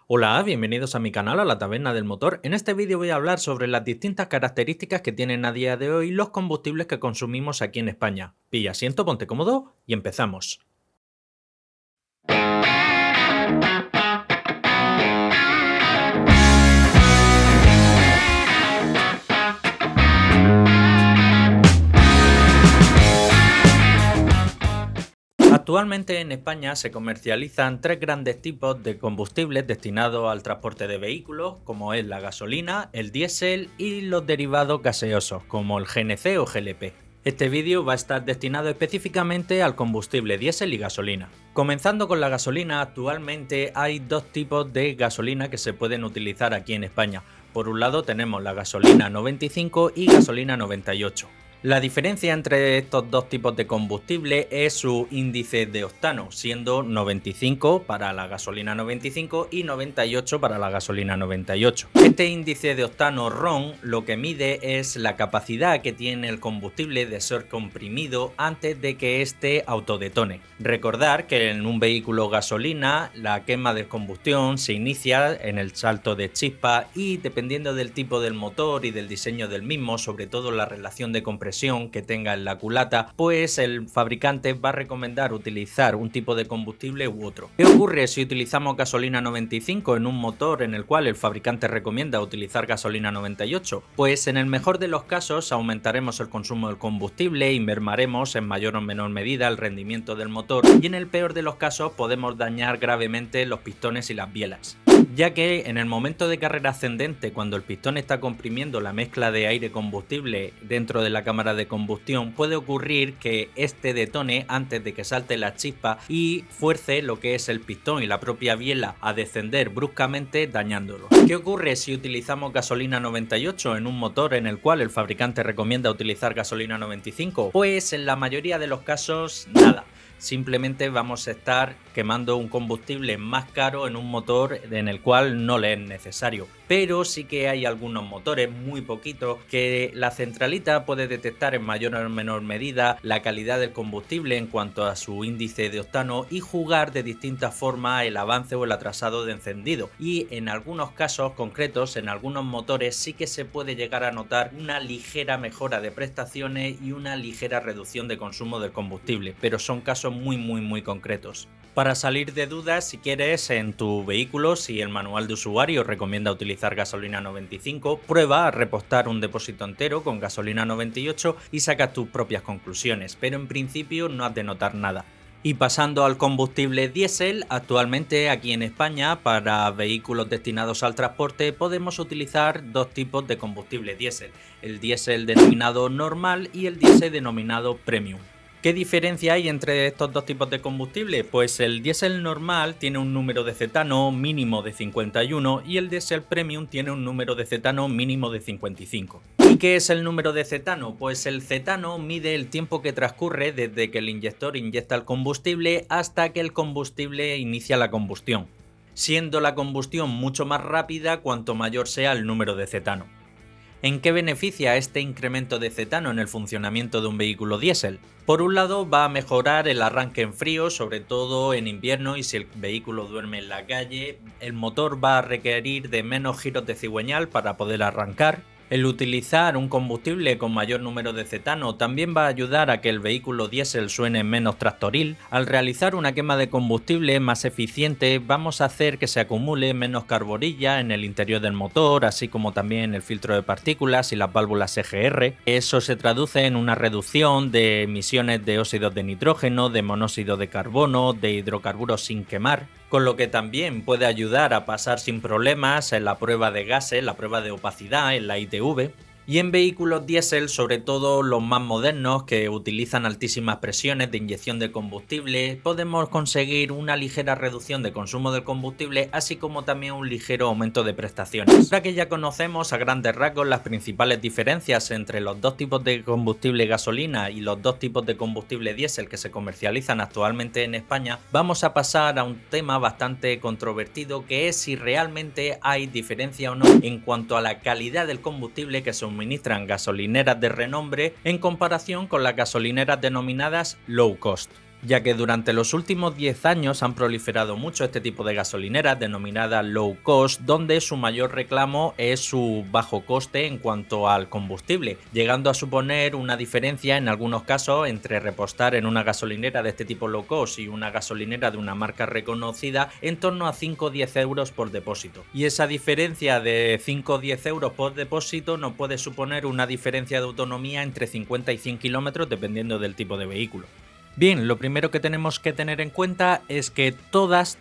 Hola, bienvenidos a mi canal, a la Taberna del Motor. En este vídeo voy a hablar sobre las distintas características que tienen a día de hoy los combustibles que consumimos aquí en España. Pilla asiento, ponte cómodo y empezamos. Actualmente en España se comercializan tres grandes tipos de combustibles destinados al transporte de vehículos, como es la gasolina, el diésel y los derivados gaseosos, como el GNC o GLP. Este vídeo va a estar destinado específicamente al combustible diésel y gasolina. Comenzando con la gasolina, actualmente hay dos tipos de gasolina que se pueden utilizar aquí en España. Por un lado tenemos la gasolina 95 y gasolina 98. La diferencia entre estos dos tipos de combustible es su índice de octano, siendo 95 para la gasolina 95 y 98 para la gasolina 98. Este índice de octano RON lo que mide es la capacidad que tiene el combustible de ser comprimido antes de que éste autodetone. Recordar que en un vehículo gasolina la quema de combustión se inicia en el salto de chispa y dependiendo del tipo del motor y del diseño del mismo, sobre todo la relación de compresión que tenga en la culata, pues el fabricante va a recomendar utilizar un tipo de combustible u otro. ¿Qué ocurre si utilizamos gasolina 95 en un motor en el cual el fabricante recomienda utilizar gasolina 98? Pues en el mejor de los casos aumentaremos el consumo del combustible y mermaremos en mayor o menor medida el rendimiento del motor, y en el peor de los casos podemos dañar gravemente los pistones y las bielas, ya que en el momento de carrera ascendente, cuando el pistón está comprimiendo la mezcla de aire-combustible dentro de la cámara de combustión, puede ocurrir que este detone antes de que salte la chispa y fuerce lo que es el pistón y la propia biela a descender bruscamente, dañándolo. ¿Qué ocurre si utilizamos gasolina 98 en un motor en el cual el fabricante recomienda utilizar gasolina 95? Pues en la mayoría de los casos nada. Simplemente vamos a estar quemando un combustible más caro en un motor en el cual no le es necesario. Pero sí que hay algunos motores, muy poquitos, que la centralita puede detectar en mayor o menor medida la calidad del combustible en cuanto a su índice de octano y jugar de distintas formas el avance o el atrasado de encendido. Y en algunos casos concretos, en algunos motores sí que se puede llegar a notar una ligera mejora de prestaciones y una ligera reducción de consumo del combustible, pero son casos muy concretos. Para salir de dudas, si quieres en tu vehículo, si el manual de usuario recomienda utilizar gasolina 95, prueba a repostar un depósito entero con gasolina 98 y saca tus propias conclusiones, pero en principio no has de notar nada. Y pasando al combustible diésel, actualmente aquí en España para vehículos destinados al transporte podemos utilizar dos tipos de combustible diésel, el diésel denominado normal y el diésel denominado premium. ¿Qué diferencia hay entre estos dos tipos de combustible? Pues el diésel normal tiene un número de cetano mínimo de 51 y el diésel premium tiene un número de cetano mínimo de 55. ¿Y qué es el número de cetano? Pues el cetano mide el tiempo que transcurre desde que el inyector inyecta el combustible hasta que el combustible inicia la combustión, siendo la combustión mucho más rápida cuanto mayor sea el número de cetano. ¿En qué beneficia este incremento de cetano en el funcionamiento de un vehículo diésel? Por un lado, va a mejorar el arranque en frío, sobre todo en invierno, y si el vehículo duerme en la calle, el motor va a requerir de menos giros de cigüeñal para poder arrancar. El utilizar un combustible con mayor número de cetano también va a ayudar a que el vehículo diésel suene menos tractoril. Al realizar una quema de combustible más eficiente, vamos a hacer que se acumule menos carborilla en el interior del motor, así como también en el filtro de partículas y las válvulas EGR. Eso se traduce en una reducción de emisiones de óxidos de nitrógeno, de monóxido de carbono, de hidrocarburos sin quemar, con lo que también puede ayudar a pasar sin problemas en la prueba de gases, la prueba de opacidad, en la ITV. Y en vehículos diésel, sobre todo los más modernos que utilizan altísimas presiones de inyección de combustible, podemos conseguir una ligera reducción de consumo del combustible, así como también un ligero aumento de prestaciones. Ahora que ya conocemos a grandes rasgos las principales diferencias entre los dos tipos de combustible gasolina y los dos tipos de combustible diésel que se comercializan actualmente en España, vamos a pasar a un tema bastante controvertido, que es si realmente hay diferencia o no en cuanto a la calidad del combustible que suministran gasolineras de renombre en comparación con las gasolineras denominadas low cost. ya que durante los últimos 10 años han proliferado mucho este tipo de gasolineras denominadas low cost, donde su mayor reclamo es su bajo coste en cuanto al combustible, llegando a suponer una diferencia en algunos casos entre repostar en una gasolinera de este tipo low cost y una gasolinera de una marca reconocida en torno a 5 o 10 euros por depósito. Y esa diferencia de 5 o 10 euros por depósito nos puede suponer una diferencia de autonomía entre 50 y 100 kilómetros dependiendo del tipo de vehículo. Bien, lo primero que tenemos que tener en cuenta es que todas,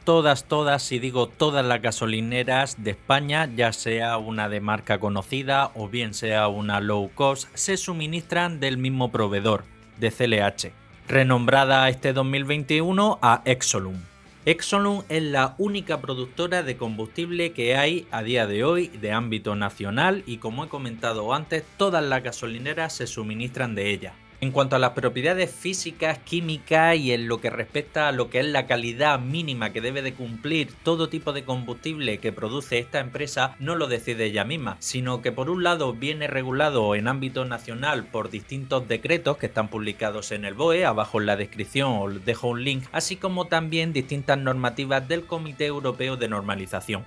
si digo todas las gasolineras de España, ya sea una de marca conocida o bien sea una low cost, se suministran del mismo proveedor, de CLH, renombrada este 2021 a Exolum. Exolum es la única productora de combustible que hay a día de hoy de ámbito nacional y, como he comentado antes, todas las gasolineras se suministran de ella. En cuanto a las propiedades físicas, químicas y en lo que respecta a lo que es la calidad mínima que debe de cumplir todo tipo de combustible que produce esta empresa, no lo decide ella misma, sino que por un lado viene regulado en ámbito nacional por distintos decretos que están publicados en el BOE, abajo en la descripción os dejo un link, así como también distintas normativas del Comité Europeo de Normalización.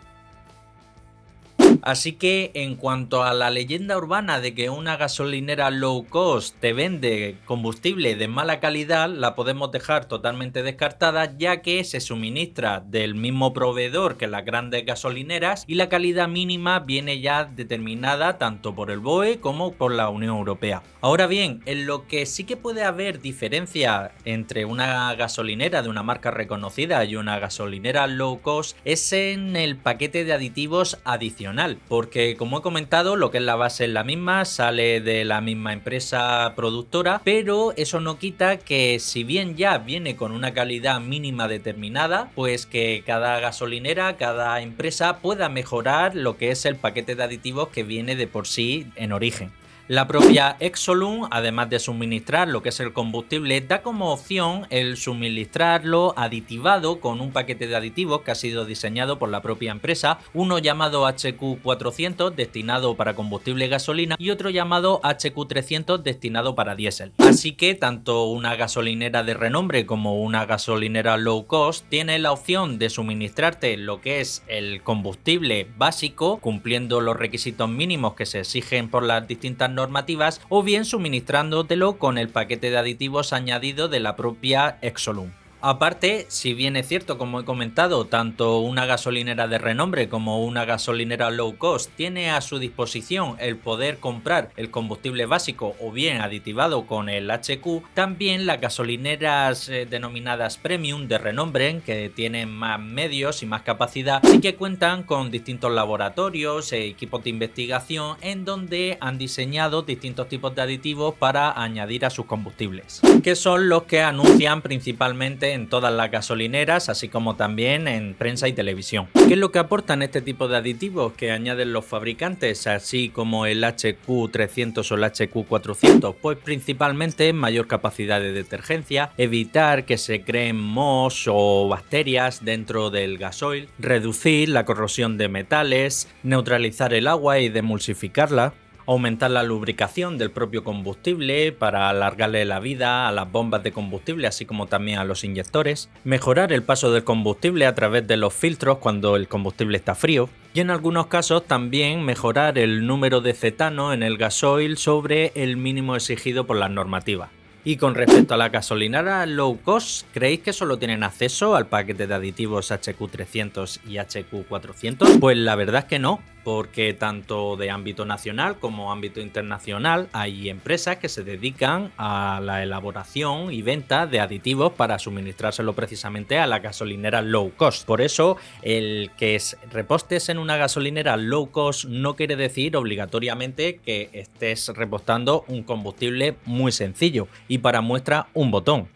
Así que en cuanto a la leyenda urbana de que una gasolinera low cost te vende combustible de mala calidad, la podemos dejar totalmente descartada, ya que se suministra del mismo proveedor que las grandes gasolineras y la calidad mínima viene ya determinada tanto por el BOE como por la Unión Europea. Ahora bien, en lo que sí que puede haber diferencia entre una gasolinera de una marca reconocida y una gasolinera low cost es en el paquete de aditivos adicional, porque como he comentado, lo que es la base es la misma, sale de la misma empresa productora, pero eso no quita que si bien ya viene con una calidad mínima determinada, pues que cada gasolinera, cada empresa pueda mejorar lo que es el paquete de aditivos que viene de por sí en origen. La propia Exolum, además de suministrar lo que es el combustible, da como opción el suministrarlo aditivado con un paquete de aditivos que ha sido diseñado por la propia empresa, uno llamado HQ400 destinado para combustible gasolina y otro llamado HQ300 destinado para diésel. Así que tanto una gasolinera de renombre como una gasolinera low cost tiene la opción de suministrarte lo que es el combustible básico, cumpliendo los requisitos mínimos que se exigen por las distintas normativas, o bien suministrándotelo con el paquete de aditivos añadido de la propia Exolum. Aparte, si bien es cierto, como he comentado, tanto una gasolinera de renombre como una gasolinera low cost tiene a su disposición el poder comprar el combustible básico o bien aditivado con el HQ, también las gasolineras denominadas premium de renombre, que tienen más medios y más capacidad, sí que cuentan con distintos laboratorios e equipos de investigación en donde han diseñado distintos tipos de aditivos para añadir a sus combustibles, que son los que anuncian principalmente en todas las gasolineras, así como también en prensa y televisión. ¿Qué es lo que aportan este tipo de aditivos que añaden los fabricantes, así como el HQ300 o el HQ400? Pues principalmente mayor capacidad de detergencia, evitar que se creen mohos o bacterias dentro del gasoil, reducir la corrosión de metales, neutralizar el agua y demulsificarla, aumentar la lubricación del propio combustible para alargarle la vida a las bombas de combustible, así como también a los inyectores, mejorar el paso del combustible a través de los filtros cuando el combustible está frío, y en algunos casos también mejorar el número de cetano en el gasoil sobre el mínimo exigido por las normativas. Y con respecto a la gasolinera low cost, ¿creéis que solo tienen acceso al paquete de aditivos HQ300 y HQ400? Pues la verdad es que no, porque tanto de ámbito nacional como ámbito internacional hay empresas que se dedican a la elaboración y venta de aditivos para suministrárselo precisamente a la gasolinera low cost. Por eso, el que repostes en una gasolinera low cost no quiere decir obligatoriamente que estés repostando un combustible muy sencillo, y para muestra un botón.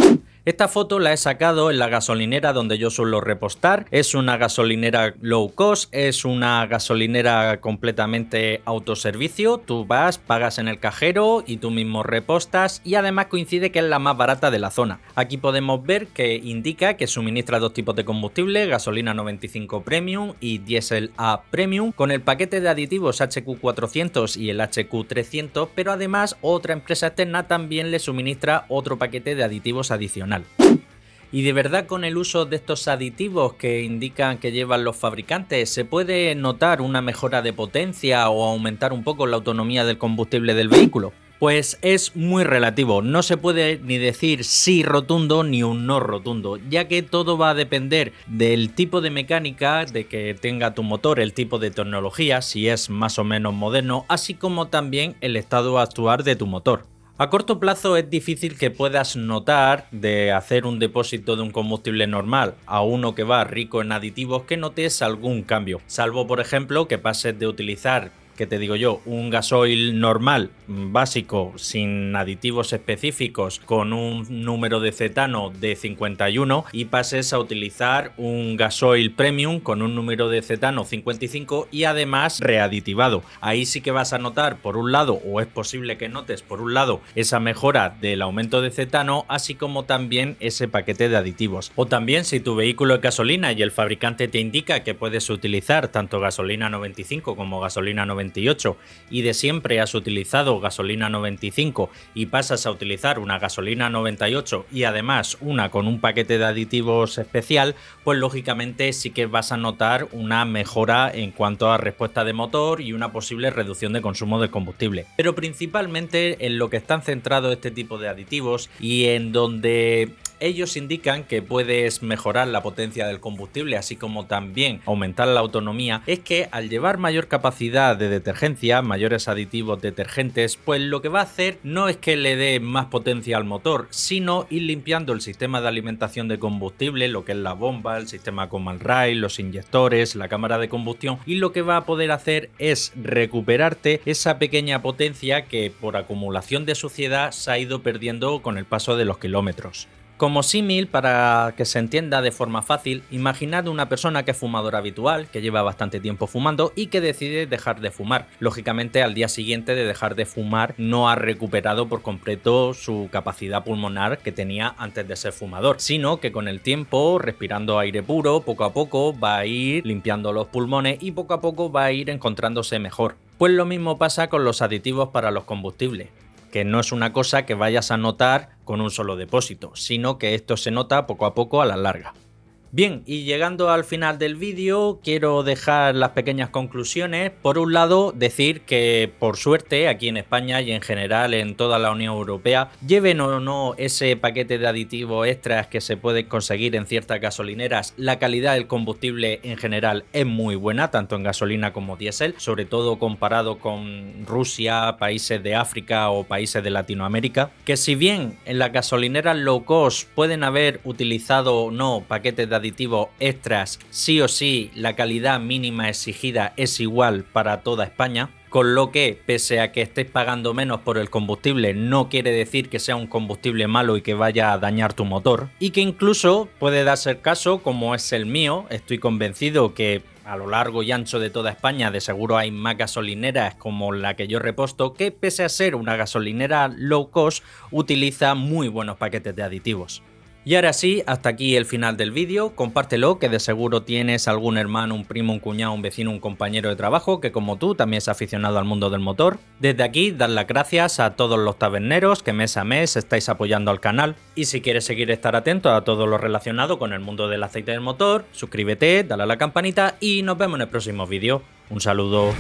Esta foto la he sacado en la gasolinera donde yo suelo repostar. Es una gasolinera low cost, es una gasolinera completamente autoservicio. Tú vas, pagas en el cajero y tú mismo repostas, y además coincide que es la más barata de la zona. Aquí podemos ver que indica que suministra dos tipos de combustible, gasolina 95 Premium y diésel A Premium, con el paquete de aditivos HQ400 y el HQ300, pero además otra empresa externa también le suministra otro paquete de aditivos adicional. Y de verdad, con el uso de estos aditivos que indican que llevan los fabricantes, ¿se puede notar una mejora de potencia o aumentar un poco la autonomía del combustible del vehículo? Pues es muy relativo, no se puede ni decir sí rotundo ni un no rotundo, ya que todo va a depender del tipo de mecánica de que tenga tu motor, el tipo de tecnología, si es más o menos moderno, así como también el estado actual de tu motor. A corto plazo es difícil que puedas notar de hacer un depósito de un combustible normal a uno que va rico en aditivos que notes algún cambio, salvo por ejemplo que pases de utilizar, ¿qué te digo yo?, un gasoil normal, básico, sin aditivos específicos, con un número de cetano de 51 y pases a utilizar un gasoil premium con un número de cetano 55 y además readitivado. Ahí sí que vas a notar por un lado, o es posible que notes por un lado, esa mejora del aumento de cetano, así como también ese paquete de aditivos. O también si tu vehículo es gasolina y el fabricante te indica que puedes utilizar tanto gasolina 95 como gasolina 98 y de siempre has utilizado gasolina 95 y pasas a utilizar una gasolina 98 y además una con un paquete de aditivos especial, pues lógicamente sí que vas a notar una mejora en cuanto a respuesta de motor y una posible reducción de consumo de combustible. Pero principalmente en lo que están centrados este tipo de aditivos y en donde ellos indican que puedes mejorar la potencia del combustible, así como también aumentar la autonomía, es que al llevar mayor capacidad de detergencia, mayores aditivos detergentes, pues lo que va a hacer no es que le dé más potencia al motor, sino ir limpiando el sistema de alimentación de combustible, lo que es la bomba, el sistema Command Rail, los inyectores, la cámara de combustión, y lo que va a poder hacer es recuperarte esa pequeña potencia que por acumulación de suciedad se ha ido perdiendo con el paso de los kilómetros. Como símil, para que se entienda de forma fácil, imaginad una persona que es fumadora habitual, que lleva bastante tiempo fumando y que decide dejar de fumar. Lógicamente, al día siguiente de dejar de fumar no ha recuperado por completo su capacidad pulmonar que tenía antes de ser fumador, sino que con el tiempo, respirando aire puro, poco a poco va a ir limpiando los pulmones y poco a poco va a ir encontrándose mejor. Pues lo mismo pasa con los aditivos para los combustibles, que no es una cosa que vayas a notar con un solo depósito, sino que esto se nota poco a poco a la larga. Bien, y llegando al final del vídeo, quiero dejar las pequeñas conclusiones. Por un lado, decir que por suerte aquí en España y en general en toda la Unión Europea, lleven o no ese paquete de aditivos extras que se pueden conseguir en ciertas gasolineras, la calidad del combustible en general es muy buena, tanto en gasolina como diésel, sobre todo comparado con Rusia, países de África o países de Latinoamérica, que si bien en las gasolineras low cost pueden haber utilizado o no paquetes de aditivos extras, sí o sí la calidad mínima exigida es igual para toda España, con lo que pese a que estés pagando menos por el combustible no quiere decir que sea un combustible malo y que vaya a dañar tu motor, y que incluso puede darse el caso, como es el mío, estoy convencido que a lo largo y ancho de toda España de seguro hay más gasolineras como la que yo reposto, que pese a ser una gasolinera low cost utiliza muy buenos paquetes de aditivos. Y ahora sí, hasta aquí el final del vídeo. Compártelo, que de seguro tienes algún hermano, un primo, un cuñado, un vecino, un compañero de trabajo que como tú también es aficionado al mundo del motor. Desde aquí, dar las gracias a todos los taberneros que mes a mes estáis apoyando al canal. Y si quieres seguir estar atento a todo lo relacionado con el mundo del aceite del motor, suscríbete, dale a la campanita y nos vemos en el próximo vídeo. Un saludo.